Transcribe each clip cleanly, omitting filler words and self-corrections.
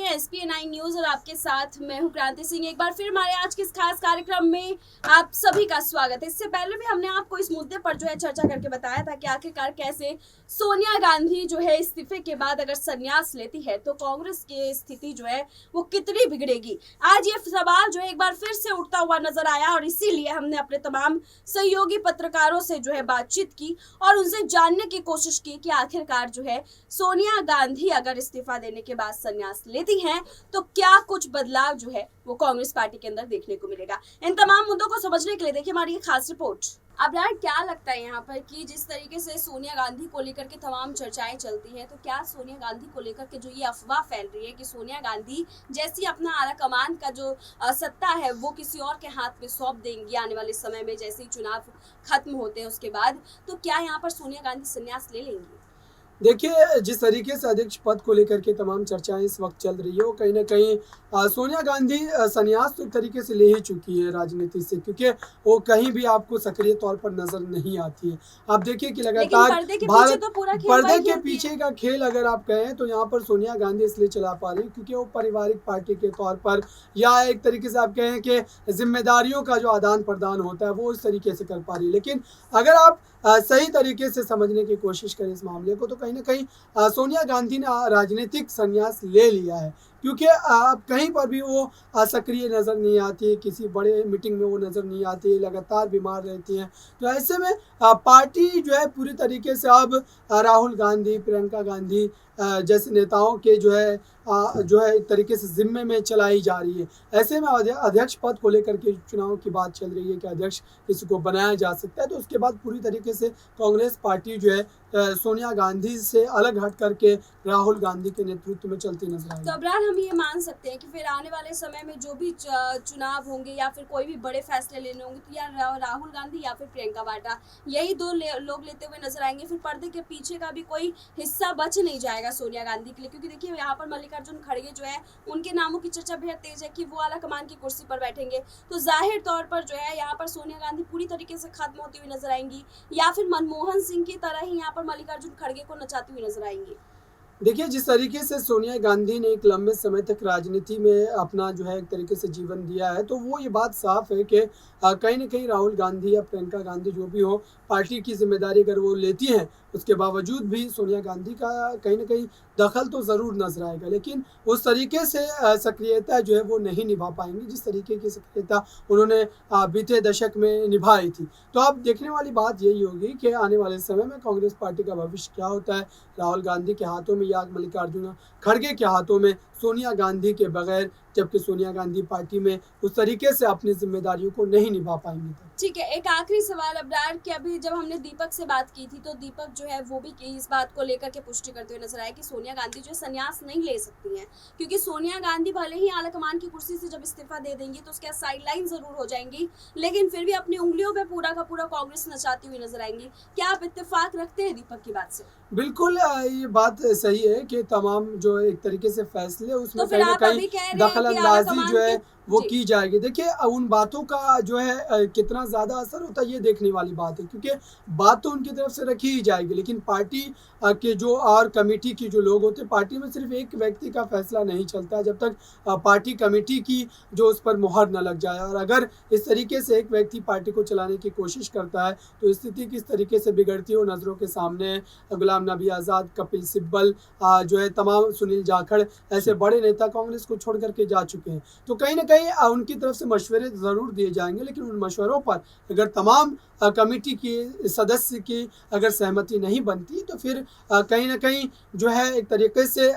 हैं SPN9 news और आपके साथ मैं हूं क्रांति सिंह। एक बार फिर हमारे आज के इस खास कार्यक्रम में आप सभी का स्वागत है। इससे पहले भी हमने आपको इस मुद्दे पर जो है चर्चा करके बताया था कि आखिरकार कैसे सोनिया गांधी जो है इस्तीफे के बाद अगर संन्यास लेती है तो कांग्रेस की स्थिति जो है वो कितनी बिगड़ेगी। आज ये सवाल जो है एक बार फिर से उठता हुआ नजर आया और इसीलिए हमने अपने तमाम सहयोगी पत्रकारों से जो है बातचीत की और उनसे जानने की कोशिश की कि आखिरकार जो है सोनिया गांधी अगर इस्तीफा देने के बाद संन्यास लेती हैं तो क्या कुछ बदलाव जो है वो कांग्रेस पार्टी के अंदर देखने को मिलेगा। इन तमाम मुद्दों को समझने के लिए देखिए हमारी ये खास रिपोर्ट। अब यार क्या लगता है यहाँ पर कि जिस तरीके से सोनिया गांधी को लेकर के तमाम चर्चाएं चलती हैं तो क्या सोनिया गांधी को लेकर के जो ये अफवाह फैल रही है कि सोनिया गांधी जैसी अपना आला कमान का जो सत्ता है वो किसी और के हाथ में सौंप देंगी आने वाले समय में, जैसे ही चुनाव खत्म होते हैं उसके बाद, तो क्या यहाँ पर सोनिया गांधी संन्यास ले लेंगी? देखिए, जिस तरीके से अध्यक्ष पद को लेकर के तमाम चर्चाएं इस वक्त चल रही है वो कहीं ना कहीं सोनिया गांधी संन्यास तो एक तरीके से ले ही चुकी है राजनीति से, क्योंकि वो कहीं भी आपको सक्रिय तौर पर नजर नहीं आती है। आप देखिए कि लगातार भारत पर्दे के पीछे का खेल अगर आप कहें तो यहाँ पर सोनिया गांधी इसलिए चला पा रही है क्योंकि वो पारिवारिक पार्टी के तौर पर या एक तरीके से आप कहें कि जिम्मेदारियों का जो आदान प्रदान होता है वो इस तरीके से कर पा रही है। लेकिन अगर आप सही तरीके से समझने की कोशिश करें इस मामले को तो कहीं ना कहीं सोनिया गांधी ने राजनीतिक संन्यास ले लिया है, क्योंकि कहीं पर भी वो सक्रिय नज़र नहीं आती, किसी बड़े मीटिंग में वो नज़र नहीं आती, लगातार बीमार रहती हैं। तो ऐसे में पार्टी जो है पूरी तरीके से अब राहुल गांधी, प्रियंका गांधी जैसे नेताओं के जो है एक तरीके से जिम्मे में चलाई जा रही है। ऐसे में अध्यक्ष पद को लेकर के चुनाव की बात चल रही है कि अध्यक्ष किसी को बनाया जा सकता है, तो उसके बाद पूरी तरीके से कांग्रेस पार्टी जो है सोनिया गांधी से अलग हट करके राहुल गांधी के नेतृत्व में चलती नजर आएगी। तो अब्रार हम ये मान सकते हैं कि फिर आने वाले समय में जो भी चुनाव होंगे या फिर कोई भी बड़े फैसले लेने होंगे तो या राहुल गांधी या फिर प्रियंका वाड्रा यही दो लोग लेते हुए नजर आएंगे। फिर पर्दे के पीछे का भी कोई हिस्सा बच नहीं जाएगा सोनिया गांधी के लिए, क्योंकि देखिए यहाँ पर मल्लिकार्जुन खड़गे जो है उनके नामों की चर्चा बेहद तेज है कि वो आला कमान की कुर्सी पर बैठेंगे। तो जाहिर तौर पर जो है यहाँ पर सोनिया गांधी पूरी तरीके से खत्म होती हुई नजर आएंगी या फिर मनमोहन सिंह की तरह ही यहाँ पर मल्लिकार्जुन खड़गे को नचाती हुई नजर आएंगी। देखिए, जिस तरीके से सोनिया गांधी ने एक लंबे समय तक राजनीति में अपना जो है एक तरीके से जीवन दिया है, तो वो ये बात साफ है कि कहीं ना कहीं राहुल गांधी या प्रियंका गांधी जो भी हो, पार्टी की जिम्मेदारी अगर वो लेती हैं उसके बावजूद भी सोनिया गांधी का कहीं ना कहीं दखल तो ज़रूर नजर आएगा, लेकिन उस तरीके से सक्रियता जो है वो नहीं निभा पाएंगी जिस तरीके की सक्रियता उन्होंने बीते दशक में निभाई थी। तो अब देखने वाली बात यही होगी कि आने वाले समय में कांग्रेस पार्टी का भविष्य क्या होता है, राहुल गांधी के हाथों में या मल्लिकार्जुन खड़गे के हाथों में, सोनिया गांधी के बगैर, जबकि सोनिया गांधी पार्टी में उस तरीके से अपनी जिम्मेदारियों को नहीं निभा पाएंगी। ठीक है, एक आखिरी सवाल अब्रार कि अभी जब हमने दीपक से बात की थी तो दीपक जो है वो भी इस बात को लेकर के पुष्टि करते हुए नजर आए कि सोनिया गांधी जो है संन्यास नहीं ले सकती हैं, क्योंकि सोनिया गांधी भले ही आला कमान की कुर्सी से जब इस्तीफा दे देंगी तो उसके साइडलाइन जरूर हो जाएंगी, लेकिन फिर भी अपनी उंगलियों पे पूरा का पूरा कांग्रेस नचाती हुई नजर आएंगी। क्या आप इत्तेफाक रखते हैं दीपक की बात से? बिल्कुल, ये बात सही है कि तमाम जो एक तरीके से फैसले उसमें तो कहीं ना कहीं दखल अंदाजी जो है वो की जाएगी। देखिए, उन बातों का जो है कितना ज़्यादा असर होता है ये देखने वाली बात है, क्योंकि बात तो उनकी तरफ से रखी ही जाएगी, लेकिन पार्टी के जो और कमेटी के जो लोग होते हैं, पार्टी में सिर्फ एक व्यक्ति का फैसला नहीं चलता जब तक पार्टी कमेटी की जो उस पर मुहर न लग जाए। और अगर इस तरीके से एक व्यक्ति पार्टी को चलाने की कोशिश करता है तो स्थिति किस तरीके से बिगड़ती है वो नज़रों के सामने है। गुलाम नबी आज़ाद, कपिल सिब्बल जो है, तमाम सुनील जाखड़, ऐसे बड़े नेता कांग्रेस को छोड़ करके जा चुके हैं। तो कहीं ना कहीं उनकी तरफ से मशवरे ज़रूर दिए जाएंगे, लेकिन उन मशवरों पर अगर तमाम कमेटी के सदस्य की अगर सहमति नहीं बनती तो फिर कहीं ना कहीं जो है एक तरीके से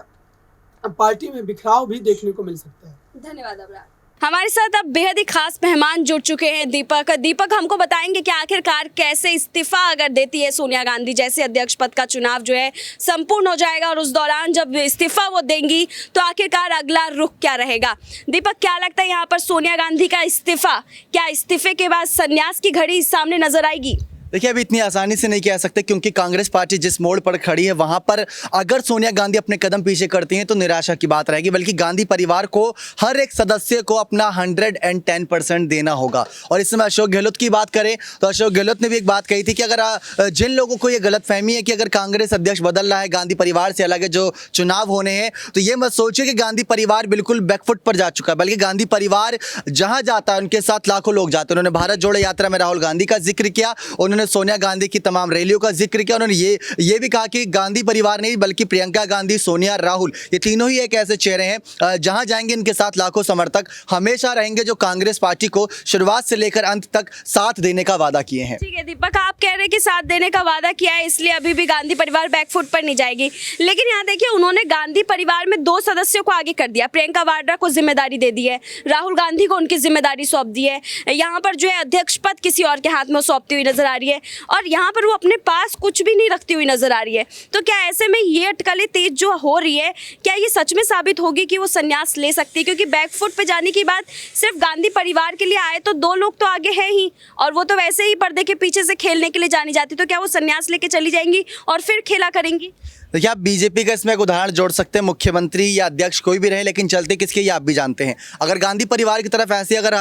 पार्टी में बिखराव भी देखने को मिल सकता है। धन्यवाद अब्रार। हमारे साथ अब बेहद ही खास मेहमान जुड़ चुके हैं दीपक हमको बताएंगे कि आखिरकार कैसे इस्तीफा अगर देती है सोनिया गांधी, जैसे अध्यक्ष पद का चुनाव जो है संपूर्ण हो जाएगा और उस दौरान जब इस्तीफा वो देंगी तो आखिरकार अगला रुख क्या रहेगा। दीपक, क्या लगता है यहाँ पर सोनिया गांधी का इस्तीफा, क्या इस्तीफे के बाद संन्यास की घड़ी सामने नजर आएगी? देखिए, अभी इतनी आसानी से नहीं कह सकते, क्योंकि कांग्रेस पार्टी जिस मोड़ पर खड़ी है वहां पर अगर सोनिया गांधी अपने कदम पीछे करती हैं तो निराशा की बात रहेगी। बल्कि गांधी परिवार को हर एक सदस्य को अपना 110% देना होगा। और इस समय अशोक गहलोत की बात करें तो अशोक गहलोत ने भी एक बात कही थी कि अगर जिन लोगों को ये गलतफहमी है कि अगर कांग्रेस अध्यक्ष बदल रहा है, गांधी परिवार से अलग है, जो चुनाव होने हैं, तो ये मत सोचिए कि गांधी परिवार बिल्कुल बैकफुट पर जा चुका है। बल्कि गांधी परिवार जहां जाता है उनके साथ लाखों लोग जाते हैं। उन्होंने भारत जोड़ो यात्रा में राहुल गांधी का जिक्र किया, उन्होंने सोनिया गांधी की तमाम रैलियों का जिक्र किया। उन्होंने ये भी कहा कि गांधी परिवार नहीं बल्कि प्रियंका गांधी, सोनिया, राहुल, ये तीनों ही एक ऐसे चेहरे हैं जहां जाएंगे इनके साथ लाखों समर्थक हमेशा रहेंगे, जो कांग्रेस पार्टी को शुरुआत से लेकर अंत तक साथ देने का वादा किए हैं। ठीक है दीपक, आप कह रहे हैं कि साथ देने का वादा किया है, इसलिए अभी भी गांधी परिवार बैकफुट पर नहीं जाएगी। लेकिन यहाँ देखिए, उन्होंने गांधी परिवार में 2 सदस्यों को आगे कर दिया। प्रियंका वाड्रा को जिम्मेदारी दे दी है, राहुल गांधी को उनकी जिम्मेदारी सौंप दी है। यहाँ पर जो है अध्यक्ष पद किसी और के हाथ में सौंपती हुई नजर आ रही है, और यहाँ पर वो अपने पास कुछ भी नहीं रखती हुई नजर आ रही है। तो क्या ऐसे में ये अटकलें तेज जो हो रही है, क्या ये सच में साबित होगी कि वो संन्यास ले सकती है? क्योंकि बैकफुट पे जाने की बात सिर्फ गांधी परिवार के लिए आए तो 2 लोग तो आगे हैं ही, और वो तो वैसे ही पर्दे के पीछे से खेलने के लिए जानी जाती। तो क्या वो संन्यास लेके चली जाएंगी और फिर खेला करेंगी? देखिए, आप बीजेपी का इसमें एक उदाहरण जोड़ सकते हैं, मुख्यमंत्री या अध्यक्ष कोई भी रहे, लेकिन चलते किसके ये आप भी जानते हैं। अगर गांधी परिवार की तरफ ऐसे अगर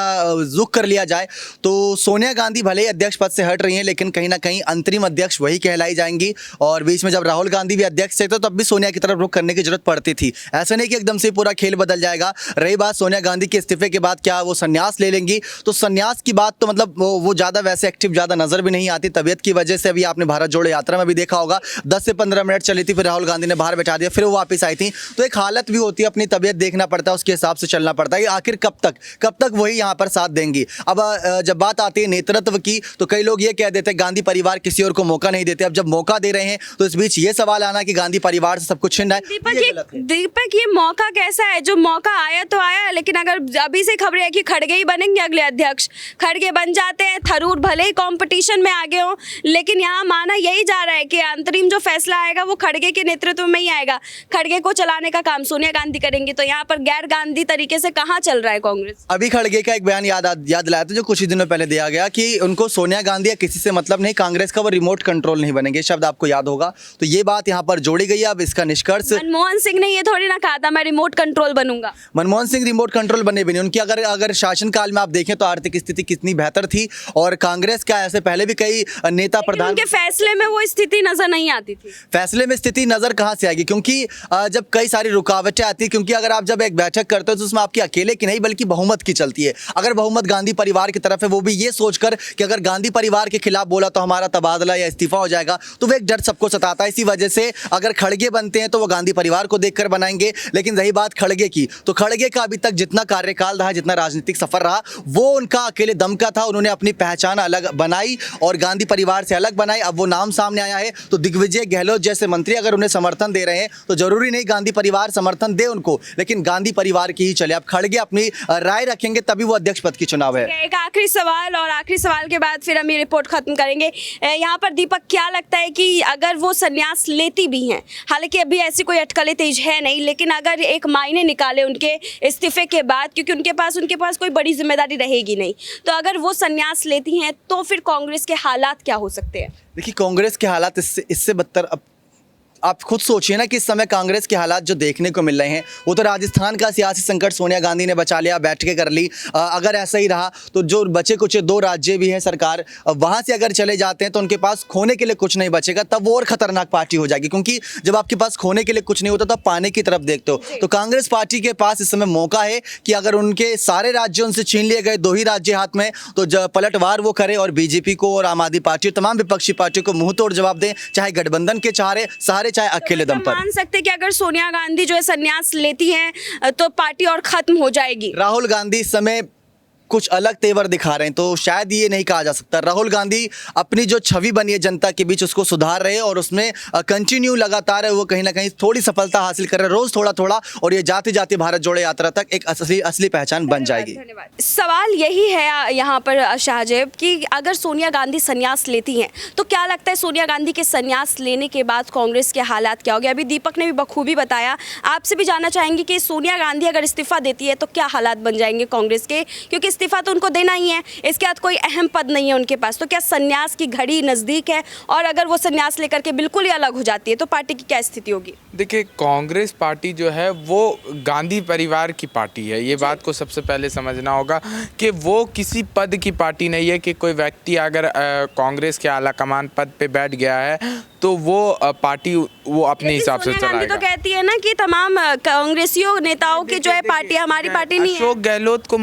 रुख कर लिया जाए तो सोनिया गांधी भले ही अध्यक्ष पद से हट रही हैं, लेकिन कहीं ना कहीं अंतरिम अध्यक्ष वही कहलाई जाएंगी। और बीच में जब राहुल गांधी भी अध्यक्ष थे तो तब भी सोनिया की तरफ रुख करने की जरूरत पड़ती थी। ऐसा नहीं कि एकदम से पूरा खेल बदल जाएगा। रही बात सोनिया गांधी के इस्तीफे के बाद क्या वो संन्यास ले लेंगी, तो संन्यास की बात तो मतलब वो ज़्यादा वैसे एक्टिव ज़्यादा नजर भी नहीं आती, तबीयत की वजह से। अभी आपने भारत जोड़ो यात्रा में भी देखा होगा, 10 से 15 मिनट चली थी, फिर राहुल गांधी ने बाहर बैठा दिया, फिर वो वापस आई थी। तो एक हालत भी होती है, अपनी तबीयत देखना पड़ता है, उसके हिसाब से चलना पड़ता है। आखिर कब तक वही यहाँ पर साथ देंगी। अब जब बात आती है नेतृत्व की, तो कई लोग ये कह देते हैं गांधी परिवार किसी और को मौका नहीं देते। अब जब मौका दे रहे हैं तो इस बीच ये सवाल आना कि गांधी परिवार से सब कुछ छिन रहा है। दीपक, ये मौका कैसा है? जो मौका आया तो आया, लेकिन अगर अभी से खबरें है कि खड़गे ही बनेंगे अगले अध्यक्ष, खड़गे बन जाते हैं। थरूर भले ही कंपटीशन में आगे हो, लेकिन यहाँ माना यही जा रहा है कि अंतरिम जो फैसला आएगा वो खड़गे के नेतृत्व में ही आएगा। खड़गे को चलाने का काम सोनिया गांधी करेंगी। तो यहाँ पर गैर गांधी तरीके से कहाँ चल रहा है कांग्रेस? अभी खड़गे का एक बयान याद दिलाया था जो कुछ ही दिनों पहले दिया गया कि उनको सोनिया गांधी या किसी से मतलब नहीं, कांग्रेस का वो रिमोट कंट्रोल नहीं बनेंगे, शब्द आपको याद होगा। तो ये बात यहाँ पर जोड़ी गई है। अब इसका निष्कर्ष मनमोहन सिंह ने ये थोड़ी ना कहा था मैं रिमोट कंट्रोल बनूंगा। मनमोहन सिंह रिमोट कंट्रोल बने भी नहीं। उनकी अगर शासनकाल में आप देखें तो आर्थिक स्थिति कितनी बेहतर थी, और कांग्रेस का ऐसे पहले भी कई नेता प्रधान, उनके फैसले में वो स्थिति नजर नहीं आती थी। फैसले में स्थिति नजर कहाँ से आएगी? क्योंकि जब कई सारी रुकावटें आती है, क्योंकि अगर आप जब एक बैठक करते हो तो उसमें आपकी अकेले की नहीं बल्कि बहुमत की चलती है। अगर बहुमत गांधी परिवार की तरफ है, वो भी ये सोचकर कि अगर गांधी परिवार के खिलाफ बोला तो हमारा तबादला या इस्तीफा हो जाएगा, तो वो एक डर सबको सताता है। इसी वजह से अगर खड़गे बनते हैं तो वो गांधी परिवार को देखकर बनाएंगे। लेकिन रही बात खड़गे की, तो खड़गे का अभी तक जितना कार्यकाल रहा, जितना राजनीतिक सफर रहा, वो उनका अकेले दम का था। उन्होंने अपनी पहचान अलग बनाई और गांधी परिवार से अलग बनाई। अब वो नाम सामने आया है तो दिग्विजय गहलोत जैसे मंत्री अगर उन्हें समर्थन दे रहे हैं तो जरूरी नहीं गांधी परिवार समर्थन दे उनको, लेकिन गांधी परिवार की ही चले। अब खड़गे अपनी राय रखेंगे तभी वो अध्यक्ष पद की चुनाव है। एक आखिरी सवाल, और आखिरी सवाल के बाद फिर हम ये रिपोर्ट खत्म करेंगे। यहाँ पर दीपक, क्या लगता है कि अगर वो संन्यास लेती भी हैं, हालांकि अभी ऐसी कोई अटकलें तेज है नहीं, लेकिन अगर एक मायने निकाले उनके इस्तीफे के बाद, क्योंकि उनके पास कोई बड़ी जिम्मेदारी रहेगी नहीं, तो अगर वो संन्यास लेती हैं तो फिर कांग्रेस के हालात क्या हो सकते हैं? देखिए, कांग्रेस के हालात इससे बदतर। अब आप खुद सोचिए ना कि इस समय कांग्रेस के हालात जो देखने को मिल रहे हैं, वो तो राजस्थान का सियासी संकट सोनिया गांधी ने बचा लिया, बैठकें कर ली। अगर ऐसा ही रहा तो जो बचे कुछ 2 राज्य भी हैं सरकार, वहाँ से अगर चले जाते हैं तो उनके पास खोने के लिए कुछ नहीं बचेगा, तब वो और खतरनाक पार्टी हो जाएगी। क्योंकि जब आपके पास खोने के लिए कुछ नहीं होता तो आप पाने की तरफ देखते हो। तो कांग्रेस पार्टी के पास इस समय मौका है कि अगर उनके सारे राज्य उनसे छीन लिए गए, 2 ही राज्य हाथ में, तो पलटवार वो करे और बीजेपी को और आम आदमी पार्टी, तमाम विपक्षी पार्टियों को मुंह तोड़ जवाब दें, चाहे गठबंधन के सहारे चाहे अकेले दम पर। मान सकते हैं कि अगर सोनिया गांधी जो है संन्यास लेती हैं तो पार्टी और खत्म हो जाएगी। राहुल गांधी इस समय कुछ अलग तेवर दिखा रहे हैं, तो शायद ये नहीं कहा जा सकता। राहुल गांधी अपनी जो छवि बनी है जनता के बीच उसको सुधार रहे और उसमें कंटिन्यू लगातार है, वो कहीं ना कहीं थोड़ी सफलता हासिल कर रहे हैं, रोज थोड़ा थोड़ा, और ये जाते जाते भारत जोड़ो यात्रा तक एक असली पहचान बन जाएगी। धन्यवाद। सवाल यही है यहाँ पर शाहजेब कि अगर सोनिया गांधी संन्यास लेती हैं तो क्या लगता है सोनिया गांधी के संन्यास लेने के बाद कांग्रेस के हालात क्या हो गए? अभी दीपक ने भी बखूबी बताया। आपसे भी जानना चाहेंगे कि सोनिया गांधी अगर इस्तीफा देती है तो क्या हालात बन जाएंगे कांग्रेस के, क्योंकि इस्तीफा तो उनको देना ही है, इसके बाद कोई अहम पद नहीं है उनके पास, तो क्या संन्यास की घड़ी नज़दीक है? और अगर वो संन्यास लेकर के बिल्कुल ही अलग हो जाती है तो पार्टी की क्या स्थिति होगी? देखिए, कांग्रेस पार्टी जो है वो गांधी परिवार की पार्टी है। ये बात को सबसे पहले समझना होगा कि वो किसी पद की पार्टी नहीं है कि कोई व्यक्ति अगर कांग्रेस के आला कमान पद पे बैठ गया है तो वो पार्टी वो अपने हिसाब से सोनिया गांधी चलाएगा। तो कहती है ना कि तमाम कांग्रेसियों नेताओं की जो है पार्टी हमारी पार्टी नहीं है। अशोक गहलोत को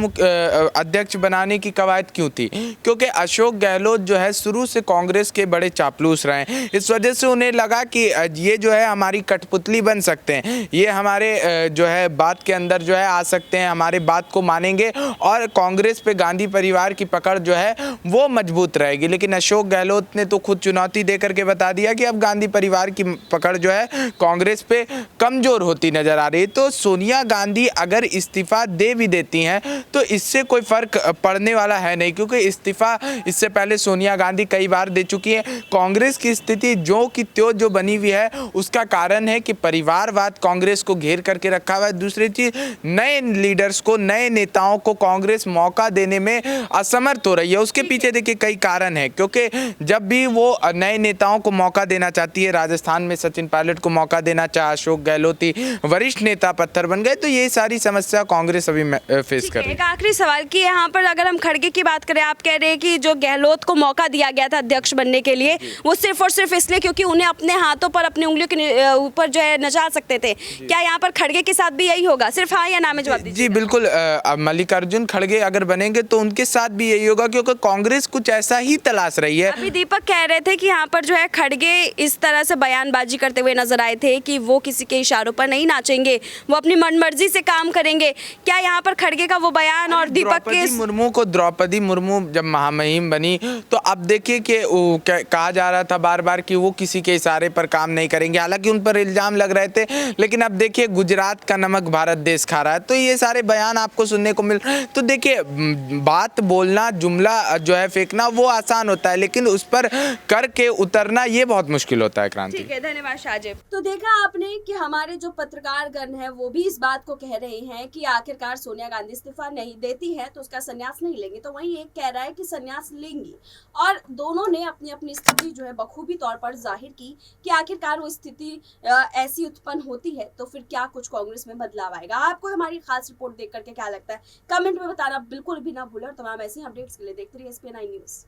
अध्यक्ष बनाने की कवायद क्यों थी? क्योंकि अशोक गहलोत जो है शुरू से कांग्रेस के बड़े चापलूस रहे हैं। इस वजह से उन्हें लगा कि ये जो है हमारी कठपुतली बन सकते हैं, ये हमारे जो है बात के अंदर जो है आ सकते हैं, हमारे बात को मानेंगे और कांग्रेस पे गांधी परिवार की पकड़ जो है वो मजबूत रहेगी। लेकिन अशोक गहलोत ने तो खुद चुनौती दे करके बता दिया कि अब गांधी परिवार की पकड़ जो है कांग्रेस पे कमजोर होती नजर आ रही है। तो सोनिया गांधी अगर इस्तीफा दे भी देती हैं तो इससे कोई फर्क पड़ने वाला है नहीं, क्योंकि इस्तीफा इससे पहले सोनिया गांधी कई बार दे चुकी है। कांग्रेस की स्थिति जो कि त्यों जो बनी हुई है उसका कारण है कि परिवारवाद कांग्रेस को घेर करके रखा हुआ है। दूसरी चीज, नए लीडर्स को, नए नेताओं को कांग्रेस मौका देने में असमर्थ हो रही है। उसके पीछे देखिए कई कारण है, क्योंकि जब भी वो नए नेताओं को मौका देना चाहती है, राजस्थान में सचिन पायलट को मौका देना चाहा अशोक गहलोत ही वरिष्ठ नेता पत्थर बन गए, तो ये सारी समस्या कांग्रेस अभी फेस कर रही है। एक आखिरी सवाल कि यहाँ पर अगर हम खड़गे की बात करें, आप कह रहे हैं कि जो गहलोत को मौका दिया गया था अध्यक्ष बनने के लिए वो सिर्फ और सिर्फ इसलिए क्योंकि उन्हें अपने हाथों पर, अपनी उंगलियों के ऊपर जो है नचा सकते थे। क्या यहाँ पर खड़गे के साथ भी यही होगा? सिर्फ हाँ या ना में जवाब दीजिए। जी बिल्कुल, मल्लिकार्जुन खड़गे अगर बनेंगे तो उनके साथ भी यही होगा, क्योंकि कांग्रेस कुछ ऐसा ही तलाश रही है। अभी दीपक कह रहे थे कि यहाँ पर जो है खड़गे इस तरह से बयानबाजी करते हुए नजर आए थे कि वो किसी के इशारों पर नहीं नाचेंगे, वो अपनी मनमर्जी से काम करेंगे। क्या यहाँ पर खड़गे का वो बयान और दीपक के द्रौपदी मुर्मू जब महामहिम बनी तो अब देखिए कि कहा जा रहा था बार बार कि वो किसी के इशारे पर काम नहीं करेंगे, हालांकि उन पर इल्जाम लग रहे थे, लेकिन अब देखिए गुजरात का नमक भारत देश खा रहा है। तो ये सारे बयान आपको सुनने को मिल, तो देखिए बात बोलना, जुमला जो है फेंकना वो आसान होता है, लेकिन उस पर करके उतरना ये बहुत मुश्किल होता है। क्रांति, ठीक है, धन्यवाद शाहजेब। तो देखा आपने कि हमारे जो पत्रकारगण है वो भी इस बात को कह रहे हैं कि आखिरकार सोनिया गांधी इस्तीफा नहीं देती है तो उसका संन्यास नहीं लेंगे, तो वहीं एक कह रहा है कि संन्यास लेंगी। और दोनों ने अपनी अपनी स्थिति जो है बखूबी तौर पर जाहिर की कि आखिरकार वो स्थिति ऐसी उत्पन्न होती है तो फिर क्या कुछ कांग्रेस में बदलाव आएगा। आपको हमारी खास रिपोर्ट देख करके क्या लगता है, कमेंट में बताना बिल्कुल भी ना भूलें और तमाम ऐसी अपडेट्स के लिए देखते रहिए SPN9 न्यूज़।